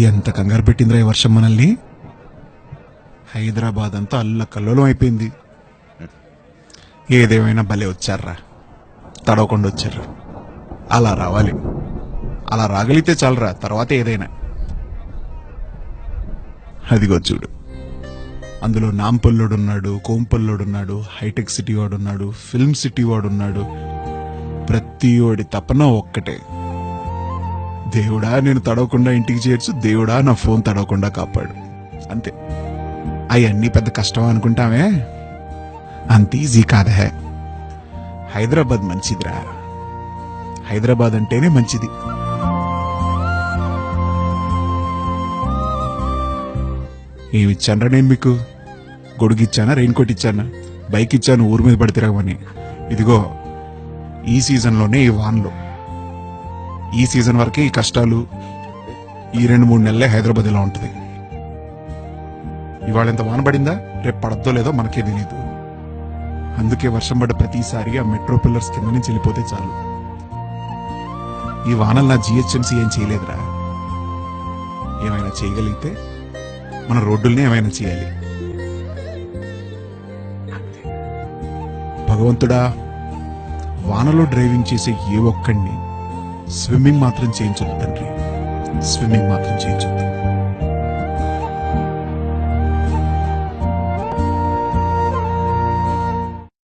ఎంత కంగారు పెట్టిందిరా ఈ వర్షం మనల్ని. హైదరాబాద్ అంతా అల్లకల్లోలం అయిపోయింది. ఏదేమైనా భలే వచ్చారా, తడవకుండా వచ్చారు. అలా రావాలి, అలా రాగలిగితే చాలరా, తర్వాత ఏదైనా. అదిగో చూడు, అందులో నాంపల్లోడున్నాడు, కోంపల్లోడున్నాడు, హైటెక్ సిటీ వాడున్నాడు, ఫిల్మ్ సిటీ వాడున్నాడు. ప్రతి ఓడి తపన ఒక్కటే, దేవుడా నేను తడవకుండా ఇంటికి చేర్చు, దేవుడా నా ఫోన్ తడవకుండా కాపాడు. అంతే. అవన్నీ పెద్ద కష్టం అనుకుంటామే, అంత ఈజీ కాదా. హైదరాబాద్ మంచిదిరా, హైదరాబాద్ అంటేనే మంచిది. ఏమిచ్చానరా నేను మీకు? గొడుగు ఇచ్చానా, రెయిన్ కోట్ ఇచ్చానా, బైక్ ఇచ్చాను ఊరి మీద పడి తిరగమని. ఇదిగో ఈ సీజన్లోనే ఈ వాన్లు, ఈ సీజన్ వరకే ఈ కష్టాలు. ఈ 2-3 నెలలే హైదరాబాద్ ఇలా ఉంటుంది. ఇవాళ ఎంత వాన పడిందా, రేపు పడద్దో లేదో మనకే తెలీదు. అందుకే వర్షం పడ్డ ప్రతిసారి ఆ మెట్రో పిల్లర్స్ కింద నుంచి వెళ్ళిపోతే చాలు. ఈ వానలు నా జిహెచ్ఎంసీ ఏం చేయలేదురా. ఏమైనా చేయగలిగితే మన రోడ్డుల్ని ఏమైనా చేయాలి. భగవంతుడా, వానలో డ్రైవింగ్ చేసే ఏ ఒక్కడిని స్విమ్మింగ్ మాత్రం చేయించొద్దు తండ్రి, స్విమ్మింగ్ మాత్రం చేయించొద్దు.